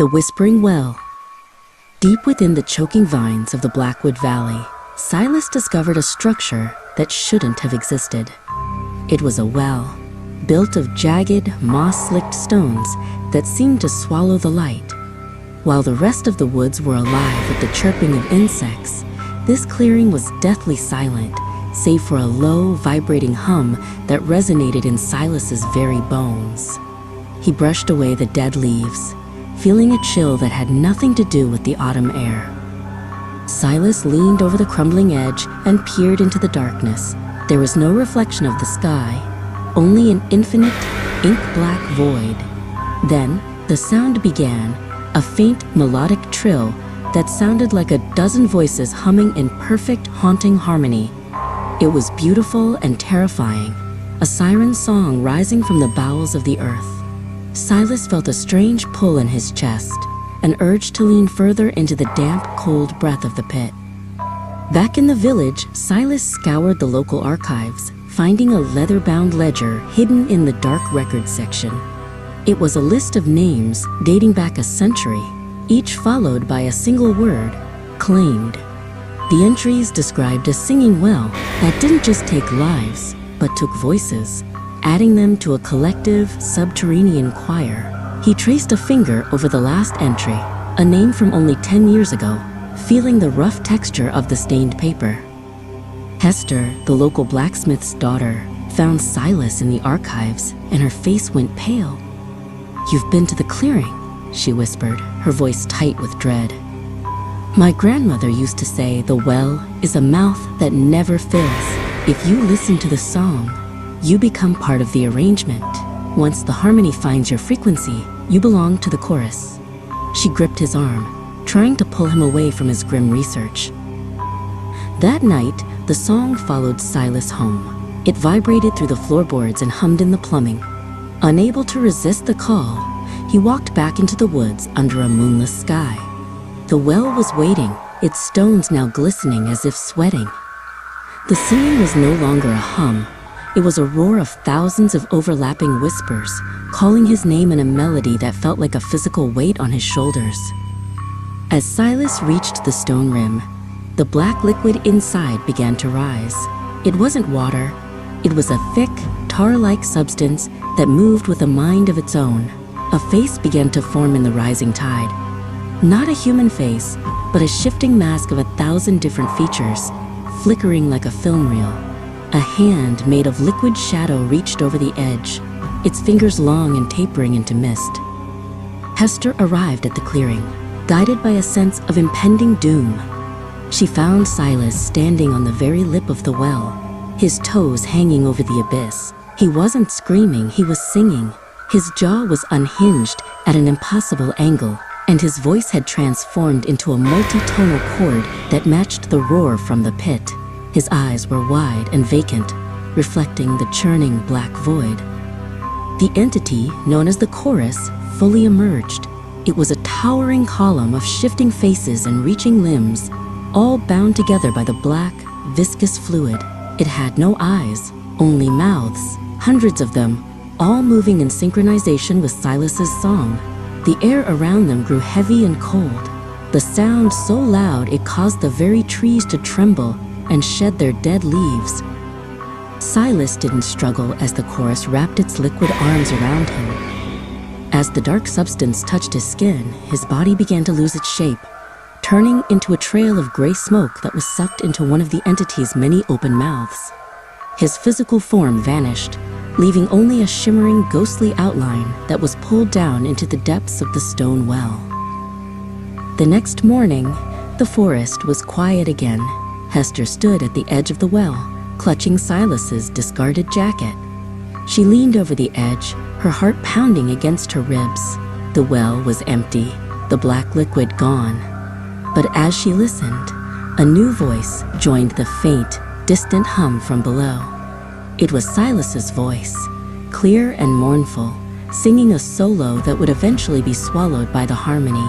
The Whispering Well. Deep within the choking vines of the Blackwood Valley, Silas discovered a structure that shouldn't have existed. It was a well, built of jagged, moss-slicked stones that seemed to swallow the light. While the rest of the woods were alive with the chirping of insects, this clearing was deathly silent, save for a low, vibrating hum that resonated in Silas's very bones. He brushed away the dead leaves, feeling a chill that had nothing to do with the autumn air. Silas leaned over the crumbling edge and peered into the darkness. There was no reflection of the sky, only an infinite, ink-black void. Then, the sound began, a faint, melodic trill that sounded like a dozen voices humming in perfect, haunting harmony. It was beautiful and terrifying, a siren song rising from the bowels of the earth. Silas felt a strange pull in his chest, an urge to lean further into the damp, cold breath of the pit. Back in the village, Silas scoured the local archives, finding a leather-bound ledger hidden in the dark records section. It was a list of names dating back a century, each followed by a single word, claimed. The entries described a singing well that didn't just take lives, but took voices, adding them to a collective, subterranean choir. He traced a finger over the last entry, a name from only 10 years ago, feeling the rough texture of the stained paper. Hester, the local blacksmith's daughter, found Silas in the archives, and her face went pale. "You've been to the clearing," she whispered, her voice tight with dread. "My grandmother used to say the well is a mouth that never fills. If you listen to the song, you become part of the arrangement. Once the harmony finds your frequency, you belong to the chorus." She gripped his arm, trying to pull him away from his grim research. That night, the song followed Silas home. It vibrated through the floorboards and hummed in the plumbing. Unable to resist the call, he walked back into the woods under a moonless sky. The well was waiting, its stones now glistening as if sweating. The singing was no longer a hum. It was a roar of thousands of overlapping whispers, calling his name in a melody that felt like a physical weight on his shoulders. As Silas reached the stone rim, the black liquid inside began to rise. It wasn't water. It was a thick, tar-like substance that moved with a mind of its own. A face began to form in the rising tide. Not a human face, but a shifting mask of 1,000 different features, flickering like a film reel. A hand made of liquid shadow reached over the edge, its fingers long and tapering into mist. Hester arrived at the clearing, guided by a sense of impending doom. She found Silas standing on the very lip of the well, his toes hanging over the abyss. He wasn't screaming, he was singing. His jaw was unhinged at an impossible angle, and his voice had transformed into a multi-tonal chord that matched the roar from the pit. His eyes were wide and vacant, reflecting the churning black void. The entity, known as the chorus, fully emerged. It was a towering column of shifting faces and reaching limbs, all bound together by the black, viscous fluid. It had no eyes, only mouths, hundreds of them, all moving in synchronization with Silas's song. The air around them grew heavy and cold, the sound so loud it caused the very trees to tremble and shed their dead leaves. Silas didn't struggle as the chorus wrapped its liquid arms around him. As the dark substance touched his skin, his body began to lose its shape, turning into a trail of gray smoke that was sucked into one of the entity's many open mouths. His physical form vanished, leaving only a shimmering, ghostly outline that was pulled down into the depths of the stone well. The next morning, the forest was quiet again. Hester stood at the edge of the well, clutching Silas's discarded jacket. She leaned over the edge, her heart pounding against her ribs. The well was empty, the black liquid gone. But as she listened, a new voice joined the faint, distant hum from below. It was Silas's voice, clear and mournful, singing a solo that would eventually be swallowed by the harmony.